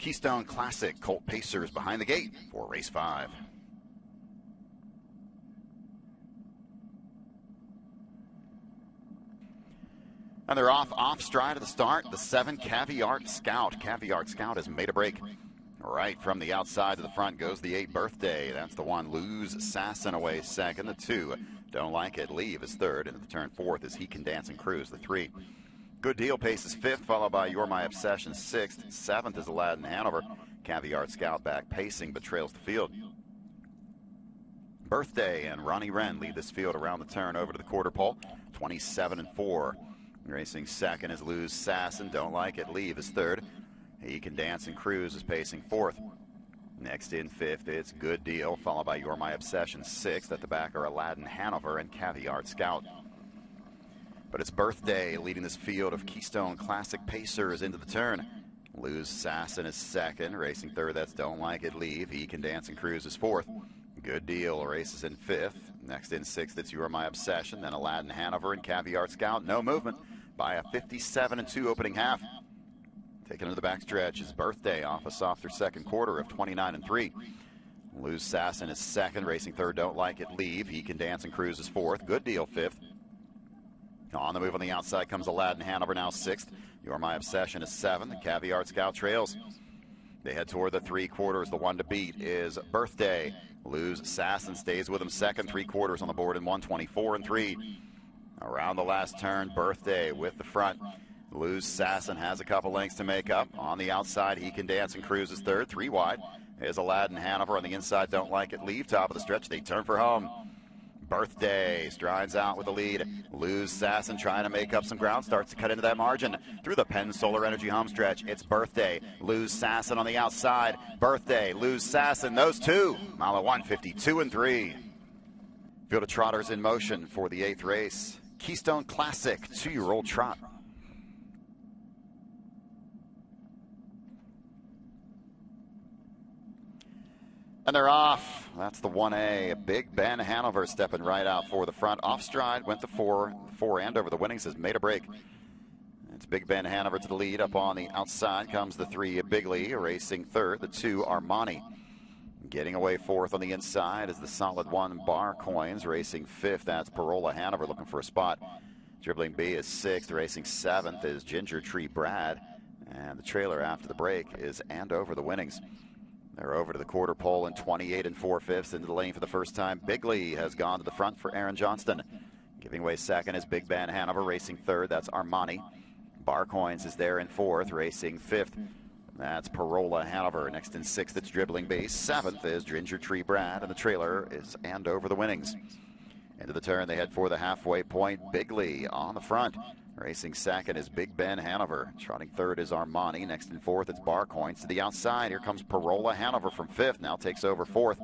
Keystone Classic colt pacers behind the gate for race 5. And they're off stride of the start. The 7 Caviar Scout. Caviar Scout has made a break. Right from the outside to the front goes the 8 Birthday. That's the 1. Lose Sassin away second. The 2 Don't Like It Leave is third. Into the turn 4th is He Can Dance and Cruise. The 3 Good Deal paces 5th, followed by You're My Obsession 6th. 7th is Aladdin Hanover. Caviar Scout back pacing but trails the field. Birthday and Ronnie Wren lead this field around the turn over to the quarter pole. 27-4. Racing second is Lose Sassin. Don't Like It Leave is third. He Can Dance and Cruise is pacing 4th. Next in 5th, it's Good Deal, followed by You're My Obsession 6th. At the back are Aladdin Hanover and Caviar Scout. But it's Birthday leading this field of Keystone Classic pacers into the turn. Lose Sassin is second. Racing third, that's Don't Like It Leave. He Can Dance and Cruise is 4th. Good Deal races in 5th. Next in 6th, it's You're My Obsession. Then Aladdin Hanover and Caviar Scout. No movement by a 57-2 opening half. Taking into the backstretch is Birthday off a softer second quarter of 29-3. Lose Sassin is second. Racing third, Don't Like It Leave. He Can Dance and Cruise is 4th. Good Deal 5th. On the move on the outside comes Aladdin Hanover, now 6th. You're My Obsession is 7th. The Caviar Scout trails. They head toward the 3 quarters. The 1 to beat is Birthday. Lose Sassin stays with him second. 3 quarters on the board in 124-3. Around the last turn, Birthday with the front. Lose Sassin has a couple lengths to make up. On the outside, He Can Dance and Cruise is third. 3 wide is Aladdin Hanover. On the inside, Don't Like It Leave. Top of the stretch, they turn for home. Birthday strides out with the lead. Lose Sassin trying to make up some ground. Starts to cut into that margin. Through the Penn Solar Energy home stretch, it's Birthday. Lose Sassin on the outside. Birthday, Lose Sassin. Those two. Mile at 152-3. Field of trotters in motion for the 8th race. Keystone Classic 2-year-old Trot. And they're off. That's the 1A. Big Ben Hanover stepping right out for the front. Off stride, went to 4. 4 Andover. The winnings has made a break. It's Big Ben Hanover to the lead. Up on the outside comes the 3 Bigley, racing third. The 2 Armani. Getting away 4th on the inside is the solid 1 Bar Coins, racing 5th. That's Parola Hanover looking for a spot. Dribbling B is 6th. Racing 7th is Ginger Tree Brad. And the trailer after the break is Andover. The winnings. They're over to the quarter pole in 28 4/5 into the lane for the first time. Bigley has gone to the front for Aaron Johnston. Giving away second is Big Ben Hanover, racing third. That's Armani. Bar Coins is there in 4th, racing 5th. That's Parola Hanover. Next in 6th, it's Dribbling Base. 7th is Ginger Tree Brad, and the trailer is Andover. The winnings. Into the turn, they head for the halfway point. Bigley on the front. Racing second is Big Ben Hanover. Trotting third is Armani. Next in 4th, it's Bar Coins. To the outside, here comes Parola Hanover from 5th. Now takes over 4th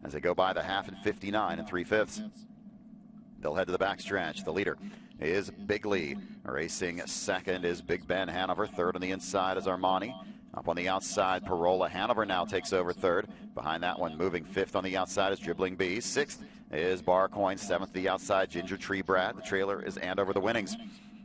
as they go by the half in 59 3/5. They'll head to the backstretch. The leader is Bigley. Racing second is Big Ben Hanover. Third on the inside is Armani. Up on the outside, Parola Hanover now takes over third. Behind that one, moving 5th on the outside is Dribbling B. 6th is Bar Coins. 7th to the outside, Ginger Tree Brad. The trailer is Andover. The winnings.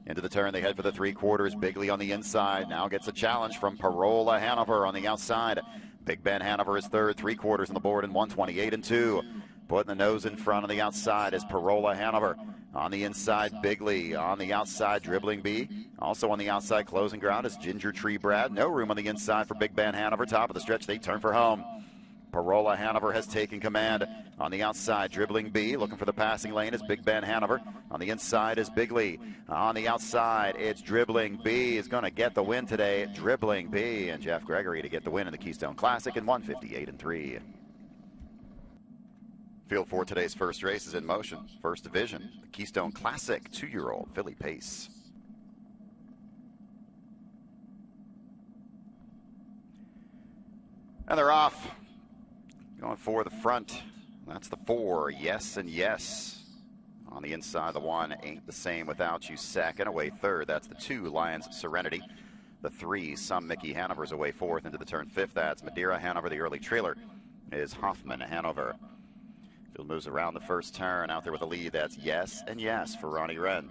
Into the turn, they head for the 3 quarters. Bigley on the inside. Now gets a challenge from Parola Hanover on the outside. Big Ben Hanover is third. 3 quarters on the board in 128-2. Putting the nose in front on the outside is Parola Hanover. On the inside, Bigley. On the outside, Dribbling B. Also on the outside, closing ground is Ginger Tree Brad. No room on the inside for Big Ben Hanover. Top of the stretch, they turn for home. Parola Hanover has taken command. On the outside, Dribbling B. Looking for the passing lane is Big Ben Hanover. On the inside is Bigley. On the outside, it's Dribbling B is going to get the win today. Dribbling B and Jeff Gregory to get the win in the Keystone Classic in 158-3. Field for today's first race is in motion. First division, the Keystone Classic 2-year-old filly pace. And they're off. Going for the front. That's the 4, Yes and Yes. On the inside, the 1, Ain't the Same Without You. Second, away third. That's the 2, Lions Serenity. The 3, Some Mickey Hanover's away 4th. Into the turn 5th, that's Madeira Hanover. The early trailer is Hoffman Hanover. Field moves around the first turn. Out there with the lead, that's Yes and Yes for Ronnie Wren.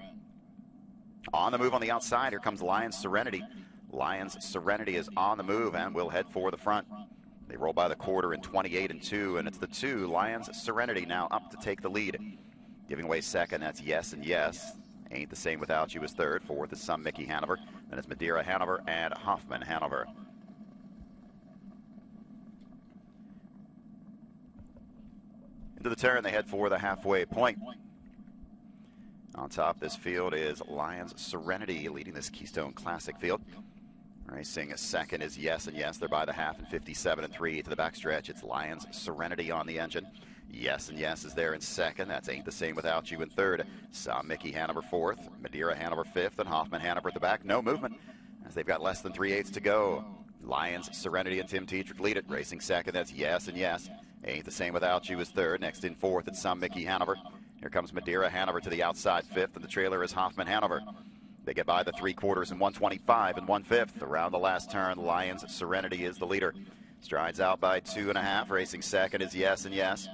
On the move on the outside, here comes Lions Serenity. Lions Serenity is on the move and will head for the front. They roll by the quarter in 28-2, and it's the 2, Lions Serenity, now up to take the lead. Giving away second, that's Yes and Yes. Ain't the Same Without You is third. Fourth is Some Mickey Hanover. Then it's Madeira Hanover and Hoffman Hanover. Into the turn, they head for the halfway point. On top of this field is Lions Serenity leading this Keystone Classic field. Racing second is Yes and Yes. They're by the half in 57-3 to the backstretch. It's Lions Serenity on the engine. Yes and Yes is there in second. That's Ain't the Same Without You in third. Some Mickey Hanover fourth. Madeira Hanover fifth, and Hoffman Hanover at the back. No movement as they've got less than 3/8 to go. Lions Serenity and Tim Tetrick lead it. Racing second, that's Yes and Yes. Ain't the Same Without You is third. Next in fourth, it's Some Mickey Hanover. Here comes Madeira Hanover to the outside fifth, and the trailer is Hoffman Hanover. They get by the 3/4 in 1:25 and 1/5. Around the last turn, Lions Serenity is the leader. Strides out by 2.5. Racing second is Yes and Yes.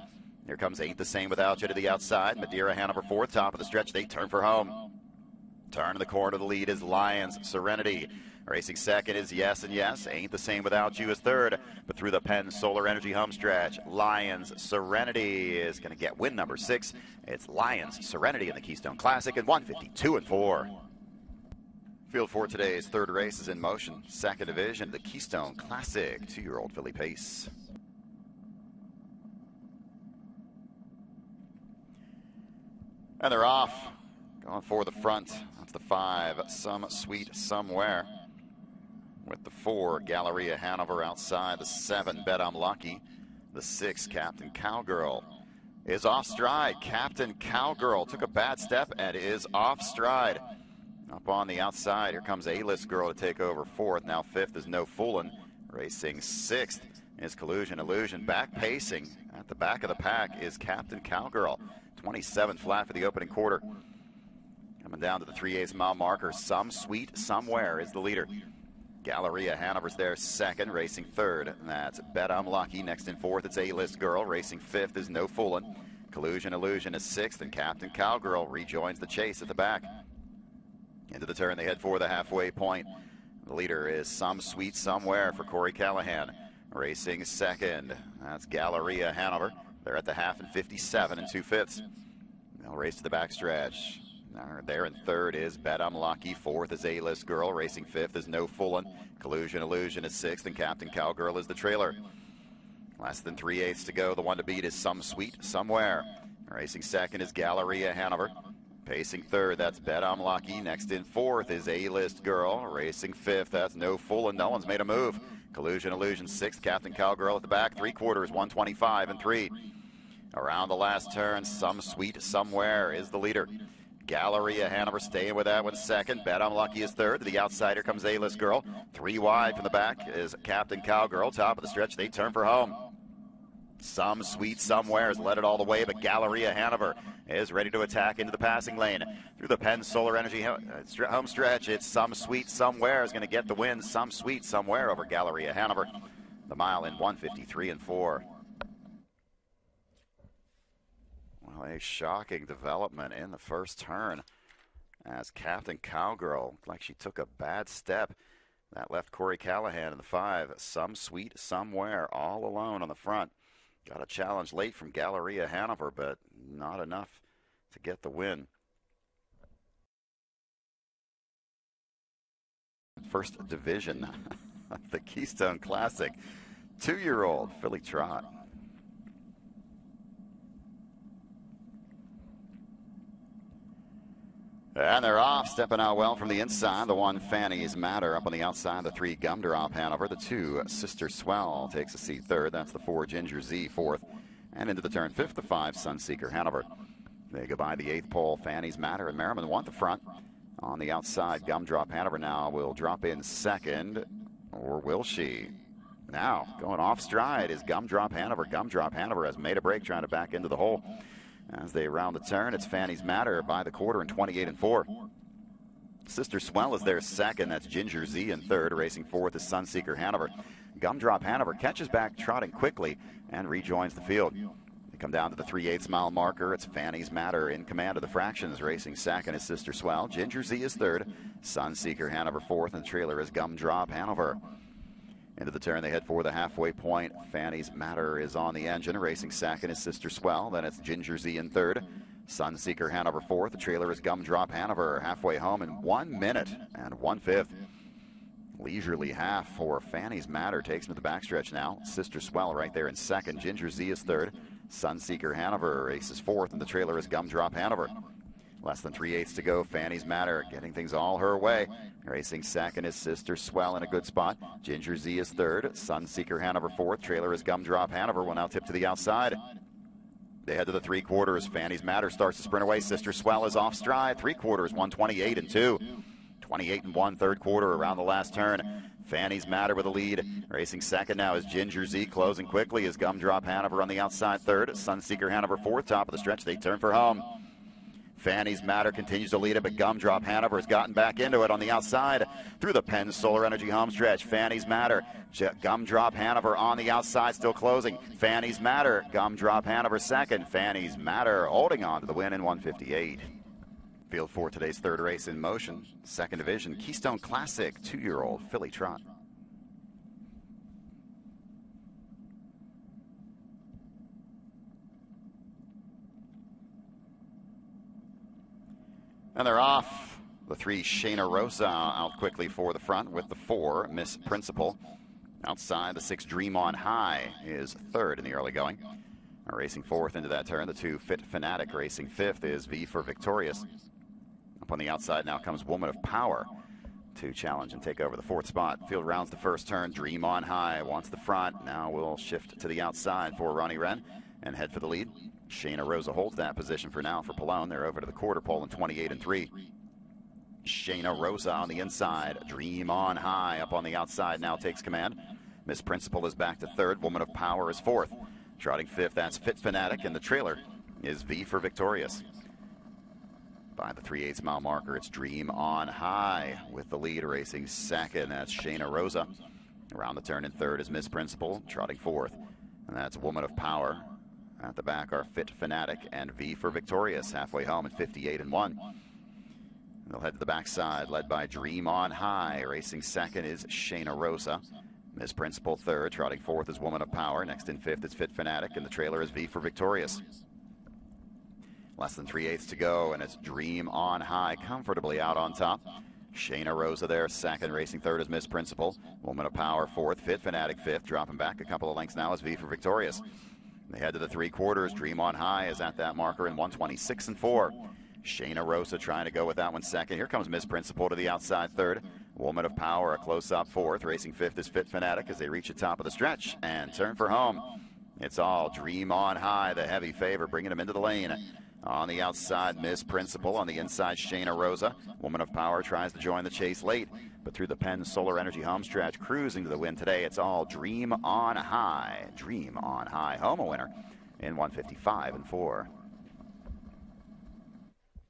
Here comes Ain't the Same Without You to the outside. Madeira Hanover fourth. Top of the stretch, they turn for home. Turn to the corner, the lead is Lions Serenity. Racing second is Yes and Yes. Ain't the Same Without You is third. But through the Penn Solar Energy home stretch, Lions Serenity is going to get win number 6. It's Lions Serenity in the Keystone Classic in 152-4. Field for today's third race is in motion. Second division, the Keystone Classic, 2-year-old filly pace. And they're off. Going for the front. That's the 5, Some Sweet Somewhere. With the 4, Galleria Hanover outside. The 7, Bet I'm Lucky. The 6, Captain Cowgirl is off stride. Captain Cowgirl took a bad step and is off stride. Up on the outside, here comes A-List Girl to take over fourth. Now fifth is No Foolin'. Racing sixth is Collusion Illusion. Back pacing at the back of the pack is Captain Cowgirl. 27 flat for the opening quarter. Coming down to the 3/8 mile marker, Some Sweet Somewhere is the leader. Galleria Hanover's there second, racing third. And that's Bet I'm Lucky. Next in fourth, it's A-List Girl. Racing fifth is No Foolin'. Collusion Illusion is sixth, and Captain Cowgirl rejoins the chase at the back. Into the turn, they head for the halfway point. The leader is Some Sweet Somewhere for Corey Callahan. Racing second, that's Galleria Hanover. They're at the half in 57 2/5. They'll race to the backstretch. There in third is Bet I'm Lucky. Fourth is A-List Girl. Racing fifth is No Foolin'. Collusion Illusion is sixth, and Captain Cowgirl is the trailer. Less than 3/8 to go. The one to beat is Some Sweet Somewhere. Racing second is Galleria Hanover. Pacing third, that's Bet I'm Lucky. Next in fourth is A-List Girl. Racing fifth, that's No Foolin'. No one's made a move. Collusion Illusion sixth, Captain Cowgirl at the back. 3/4, 125-3. Around the last turn, Some Sweet Somewhere is the leader. Galleria Hanover staying with that one second. Bet I'm Lucky is third. To the outsider comes A-List Girl. 3 wide from the back is Captain Cowgirl. Top of the stretch, they turn for home. Some Sweet Somewhere has led it all the way, but Galleria Hanover is ready to attack into the passing lane. Through the Penn Solar Energy home stretch, it's Some Sweet Somewhere is going to get the win. Some Sweet Somewhere over Galleria Hanover. The mile in 153-4. Well, a shocking development in the first turn as Captain Cowgirl looked like she took a bad step. That left Corey Callahan in the 5, Some Sweet Somewhere, all alone on the front. Got a challenge late from Galleria Hanover, but not enough to get the win. First division of the Keystone Classic, 2-year-old filly Trot. And they're off, stepping out well from the inside. The 1, Phannys Matter, up on the outside. The 3, Gumdrop Hanover. The 2, Sister Swell takes a seat third. That's the 4, Ginger Z fourth. And into the turn fifth, the 5, Sunseeker Hanover. They go by the 8th pole. Phannys Matter and Merriman want the front. On the outside, Gumdrop Hanover now will drop in second. Or will she? Now, going off stride is Gumdrop Hanover. Gumdrop Hanover has made a break trying to back into the hole. As they round the turn, it's Phannys Matter by the quarter in 28-4. Sister Swell is there second. That's Ginger Z in third. Racing fourth is Sunseeker Hanover. Gumdrop Hanover catches back, trotting quickly, and rejoins the field. We come down to the 3/8 mile marker. It's Phannys Matter in command of the fractions, racing second is Sister Swell. Ginger Z is third. Sunseeker Hanover fourth, and the trailer is Gumdrop Hanover. Into the turn, they head for the halfway point. Phannys Matter is on the engine. Racing second is Sister Swell. Then it's Ginger Z in third. Sunseeker Hanover fourth. The trailer is Gumdrop Hanover. Halfway home in 1 minute and 1/5. Leisurely half for Phannys Matter. Takes him to the backstretch now. Sister Swell right there in second. Ginger Z is third. Sunseeker Hanover races fourth, and the trailer is Gumdrop Hanover. Less than 3/8 to go. Phannys Matter getting things all her way. Racing second is Sister Swell in a good spot. Ginger Z is third. Sunseeker Hanover fourth. Trailer is Gumdrop Hanover. Will now tip to the outside. They head to the 3/4. Phannys Matter starts to sprint away. Sister Swell is off stride. 3/4, 1:28 and 2. 28 and 1, third quarter around the last turn. Phannys Matter with a lead. Racing second now is Ginger Z. Closing quickly is Gumdrop Hanover on the outside third. Sunseeker Hanover fourth. Top of the stretch. They turn for home. Phannys Matter continues to lead it, but Gumdrop Hanover has gotten back into it on the outside through the Penn Solar Energy home stretch. Phannys Matter, Gumdrop Hanover on the outside, still closing. Phannys Matter, Gumdrop Hanover second. Phannys Matter holding on to the win in 1:58. Field for today's third race in motion. Second division, Keystone Classic, 2-year-old filly trot. And they're off. The 3, Shayna Rosa, out quickly for the front with the 4, Miss Principal. Outside, the 6, Dream on High is third in the early going. Racing fourth into that turn, the 2, Fit Fanatic. Racing fifth is V for Victorious. Up on the outside now comes Woman of Power to challenge and take over the fourth spot. Field rounds the first turn. Dream on High wants the front. Now we'll shift to the outside for Ronnie Wren and head for the lead. Shayna Rosa holds that position for now for Pallone. They're over to the quarter pole in 28 and 3. Shayna Rosa on the inside. Dream on High up on the outside now takes command. Miss Principal is back to third. Woman of Power is fourth. Trotting fifth, that's Fit Fanatic, and the trailer is V for Victorious. By the 3/8 mile marker, it's Dream on High with the lead. Racing second, that's Shayna Rosa. Around the turn in third is Miss Principal, trotting fourth, and that's Woman of Power. At the back are Fit Fanatic and V for Victorious. Halfway home at 58 and 1. They'll head to the backside, led by Dream on High. Racing second is Shayna Rosa. Miss Principal third, trotting fourth is Woman of Power. Next in fifth is Fit Fanatic, and the trailer is V for Victorious. Less than 3/8 to go, and it's Dream on High comfortably out on top. Shayna Rosa there second, racing third is Miss Principal. Woman of Power fourth, Fit Fanatic fifth, dropping back a couple of lengths now is V for Victorious. They head to the 3/4. Dream on High is at that marker in 1:26 and 4. Shayna Rosa trying to go with that one second. Here comes Miss Principal to the outside third. Woman of Power a close-up fourth. Racing fifth is Fit Fanatic as they reach the top of the stretch and turn for home. It's all Dream on High, the heavy favor, bringing them into the lane. On the outside, Miss Principal. On the inside, Shayna Rosa. Woman of Power tries to join the chase late, but through the Penn Solar Energy home stretch, cruising to the win today, it's all Dream on High. Dream on High, home a winner in 1:55 and 4.